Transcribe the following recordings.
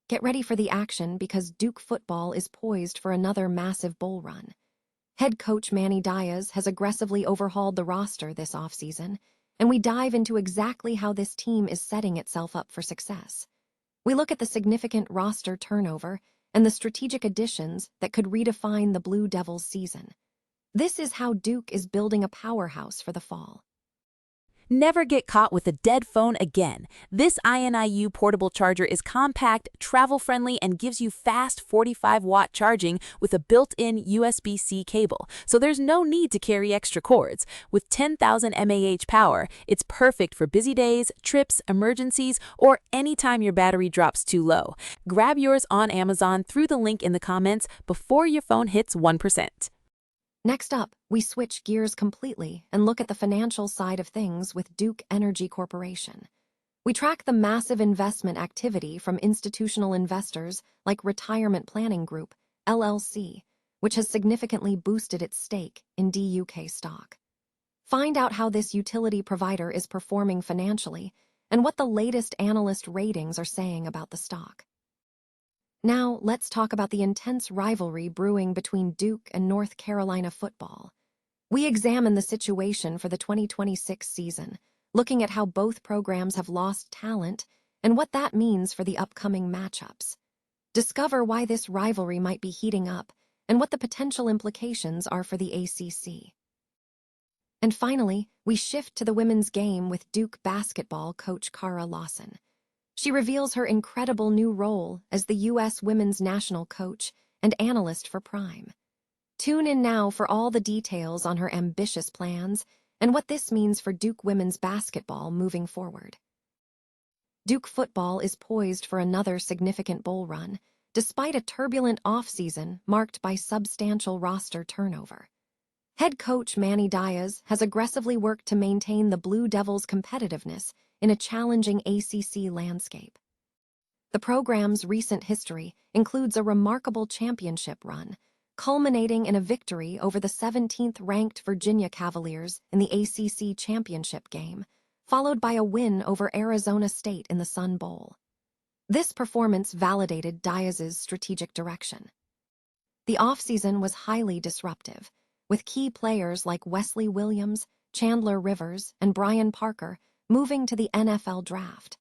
Get ready for the action because Duke football is poised for another massive bowl run. Head coach Manny Diaz has aggressively overhauled the roster this offseason, and we dive into exactly how this team is setting itself up for success. We look at the significant roster turnover and the strategic additions that could redefine the Blue Devils' season. This is how Duke is building a powerhouse for the fall. Never get caught with a dead phone again. This INIU portable charger is compact, travel-friendly, and gives you fast 45-watt charging with a built-in USB-C cable, so there's no need to carry extra cords. With 10,000 mAh power, it's perfect for busy days, trips, emergencies, or anytime your battery drops too low. Grab yours on Amazon through the link in the comments before your phone hits 1%. Next up, we switch gears completely and look at the financial side of things with Duke Energy Corporation. We track the massive investment activity from institutional investors like Retirement Planning Group, LLC, which has significantly boosted its stake in DUK stock. Find out how this utility provider is performing financially and what the latest analyst ratings are saying about the stock. Now, let's talk about the intense rivalry brewing between Duke and North Carolina football. We examine the situation for the 2026 season, looking at how both programs have lost talent and what that means for the upcoming matchups. Discover why this rivalry might be heating up and what the potential implications are for the ACC. And finally, we shift to the women's game with Duke basketball coach Kara Lawson. She reveals her incredible new role as the U.S. women's national coach and analyst for Prime. Tune in now for all the details on her ambitious plans and what this means for Duke women's basketball moving forward. Duke football is poised for another significant bowl run, despite a turbulent offseason marked by substantial roster turnover. Head coach Manny Diaz has aggressively worked to maintain the Blue Devils' competitiveness in a challenging ACC landscape. The program's recent history includes a remarkable championship run, culminating in a victory over the 17th-ranked Virginia Cavaliers in the ACC championship game, followed by a win over Arizona State in the Sun Bowl. This performance validated Diaz's strategic direction. The offseason was highly disruptive, with key players like Wesley Williams, Chandler Rivers, and Brian Parker moving to the NFL draft.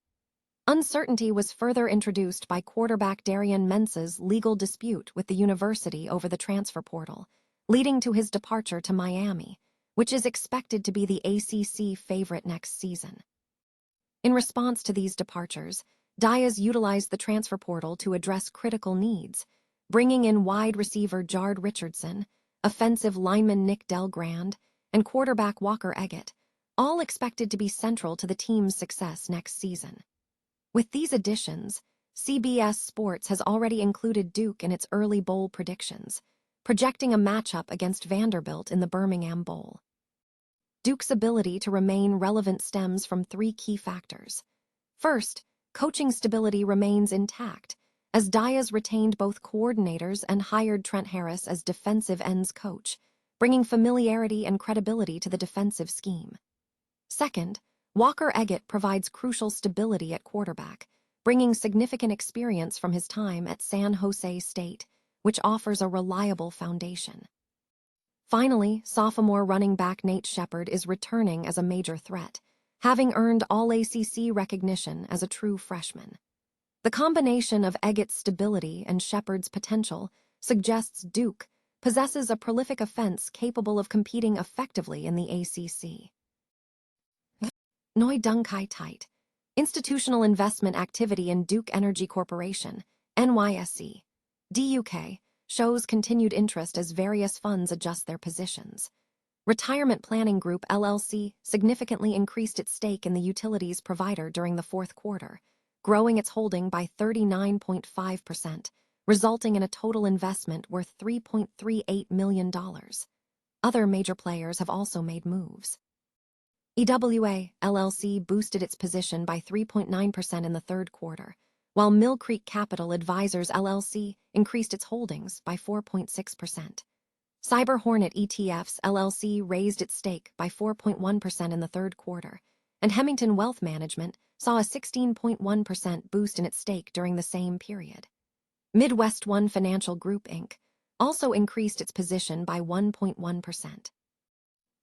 Uncertainty was further introduced by quarterback Darian Mensa's legal dispute with the university over the transfer portal, leading to his departure to Miami, which is expected to be the ACC favorite next season. In response to these departures, Diaz utilized the transfer portal to address critical needs, bringing in wide receiver Jard Richardson, offensive lineman Nick Delgrand, and quarterback Walker Eget, all expected to be central to the team's success next season. With these additions, CBS Sports has already included Duke in its early bowl predictions, projecting a matchup against Vanderbilt in the Birmingham Bowl. Duke's ability to remain relevant stems from three key factors. First, coaching stability remains intact, as Diaz retained both coordinators and hired Trent Harris as defensive ends coach, bringing familiarity and credibility to the defensive scheme. Second, Walker Eget provides crucial stability at quarterback, bringing significant experience from his time at San Jose State, which offers a reliable foundation. Finally, sophomore running back Nate Shepard is returning as a major threat, having earned All-ACC recognition as a true freshman. The combination of Eget's stability and Shepard's potential suggests Duke possesses a prolific offense capable of competing effectively in the ACC. Noi Dung Kai Tight. Institutional investment activity in Duke Energy Corporation, NYSE, DUK, shows continued interest as various funds adjust their positions. Retirement Planning Group, LLC, significantly increased its stake in the utilities provider during the fourth quarter, growing its holding by 39.5%, resulting in a total investment worth $3.38 million. Other major players have also made moves. EWA, LLC boosted its position by 3.9% in the third quarter, while Mill Creek Capital Advisors, LLC increased its holdings by 4.6%. Cyber Hornet ETFs, LLC raised its stake by 4.1% in the third quarter, and Hemington Wealth Management saw a 16.1% boost in its stake during the same period. Midwest One Financial Group, Inc. also increased its position by 1.1%.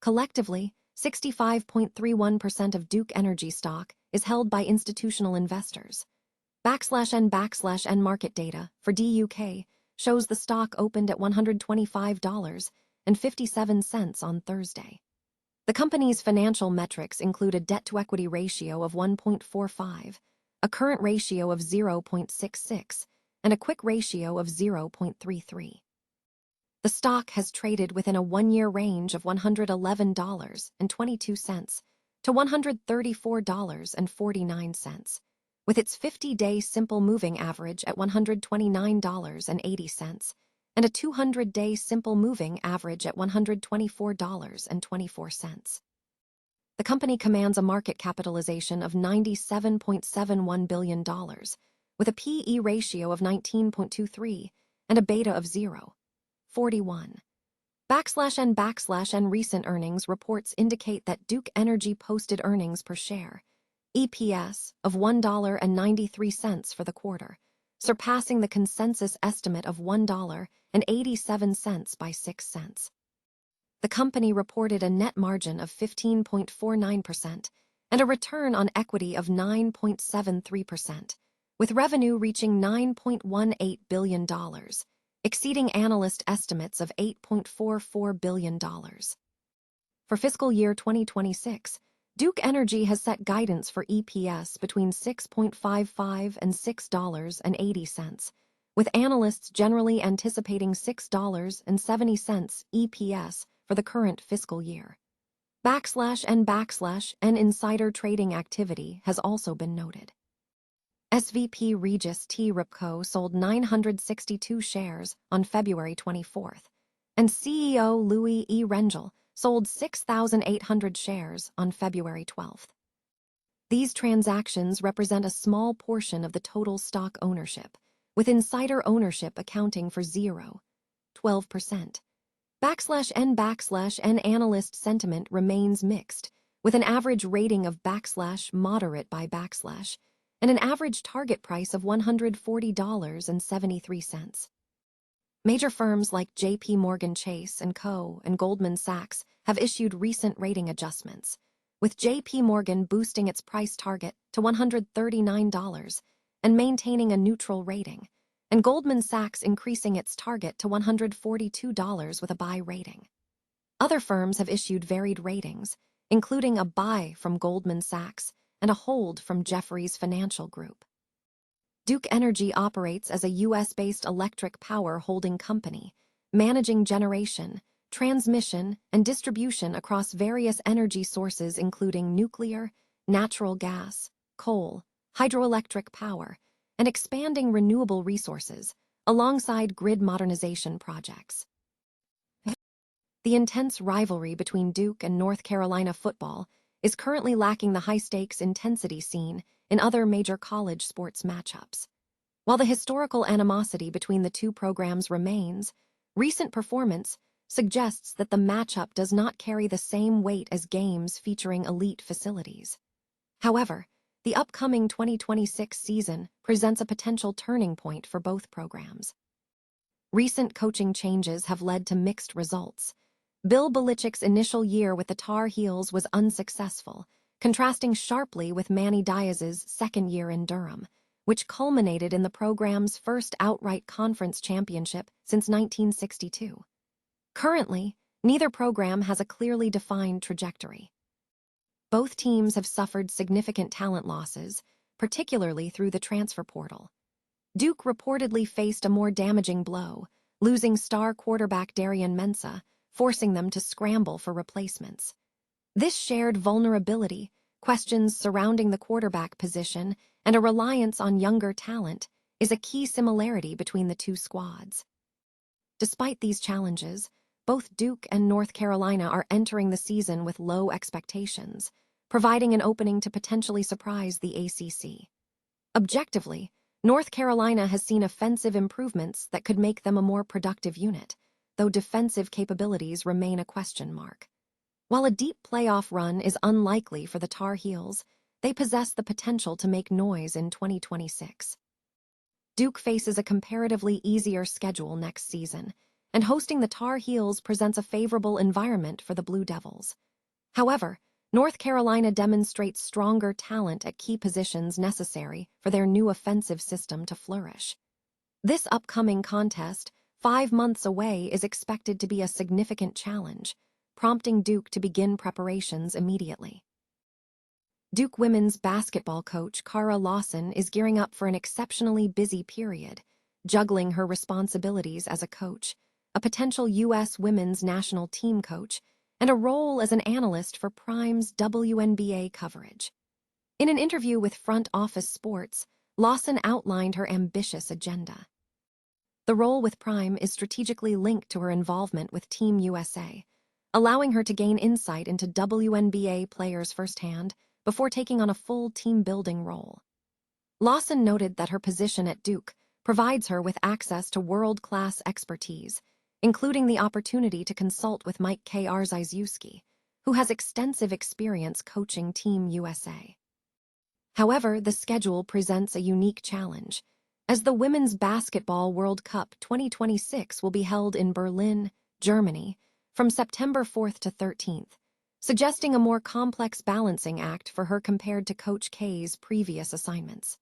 Collectively, 65.31% of Duke Energy stock is held by institutional investors. /N market data for DUK shows the stock opened at $125.57 on Thursday. The company's financial metrics include a debt-to-equity ratio of 1.45, a current ratio of 0.66, and a quick ratio of 0.33. The stock has traded within a one-year range of $111.22 to $134.49, with its 50-day simple moving average at $129.80 and a 200-day simple moving average at $124.24. The company commands a market capitalization of $97.71 billion, with a P/E ratio of 19.23 and a beta of 0.41. /N recent earnings reports indicate that Duke Energy posted earnings per share, EPS, of $1.93 for the quarter, surpassing the consensus estimate of $1.87 by 6 cents. The company reported a net margin of 15.49% and a return on equity of 9.73%, with revenue reaching $9.18 billion, exceeding analyst estimates of $8.44 billion. For fiscal year 2026, Duke Energy has set guidance for EPS between $6.55 and $6.80, with analysts generally anticipating $6.70 EPS for the current fiscal year. /N insider trading activity has also been noted. SVP Regis T. Ripco sold 962 shares on February 24th, and CEO Louis E. Rengel sold 6,800 shares on February 12th. These transactions represent a small portion of the total stock ownership, with insider ownership accounting for 0.12%. /N analyst sentiment remains mixed, with an average rating of /moderate by / and an average target price of $140.73. Major firms like J.P. Morgan Chase & Co. and Goldman Sachs have issued recent rating adjustments, with J.P. Morgan boosting its price target to $139 and maintaining a neutral rating, and Goldman Sachs increasing its target to $142 with a buy rating. Other firms have issued varied ratings, including a buy from Goldman Sachs and a hold from Jefferies Financial Group. Duke Energy operates as a U.S.-based electric power holding company, managing generation, transmission, and distribution across various energy sources including nuclear, natural gas, coal, hydroelectric power, and expanding renewable resources, alongside grid modernization projects. The intense rivalry between Duke and North Carolina football is currently lacking the high-stakes intensity seen in other major college sports matchups. While the historical animosity between the two programs remains, recent performance suggests that the matchup does not carry the same weight as games featuring elite facilities. However, the upcoming 2026 season presents a potential turning point for both programs. Recent coaching changes have led to mixed results. Bill Belichick's initial year with the Tar Heels was unsuccessful, contrasting sharply with Manny Diaz's second year in Durham, which culminated in the program's first outright conference championship since 1962. Currently, neither program has a clearly defined trajectory. Both teams have suffered significant talent losses, particularly through the transfer portal. Duke reportedly faced a more damaging blow, losing star quarterback Darian Mensah, forcing them to scramble for replacements. This shared vulnerability, questions surrounding the quarterback position, and a reliance on younger talent is a key similarity between the two squads. Despite these challenges, both Duke and North Carolina are entering the season with low expectations, providing an opening to potentially surprise the ACC. Objectively, North Carolina has seen offensive improvements that could make them a more productive unit, though defensive capabilities remain a question mark. While a deep playoff run is unlikely for the Tar Heels, they possess the potential to make noise in 2026. Duke faces a comparatively easier schedule next season, and hosting the Tar Heels presents a favorable environment for the Blue Devils. However, North Carolina demonstrates stronger talent at key positions necessary for their new offensive system to flourish. This upcoming contest, 5 months away, is expected to be a significant challenge, prompting Duke to begin preparations immediately. Duke women's basketball coach Kara Lawson is gearing up for an exceptionally busy period, juggling her responsibilities as a coach, a potential U.S. women's national team coach, and a role as an analyst for Prime's WNBA coverage. In an interview with Front Office Sports, Lawson outlined her ambitious agenda. The role with Prime is strategically linked to her involvement with Team USA, allowing her to gain insight into WNBA players firsthand before taking on a full team-building role. Lawson noted that her position at Duke provides her with access to world-class expertise, including the opportunity to consult with Mike K. Arzyzewski, who has extensive experience coaching Team USA. However, the schedule presents a unique challenge, as the Women's Basketball World Cup 2026 will be held in Berlin, Germany, from September 4th to 13th, suggesting a more complex balancing act for her compared to Coach K's previous assignments.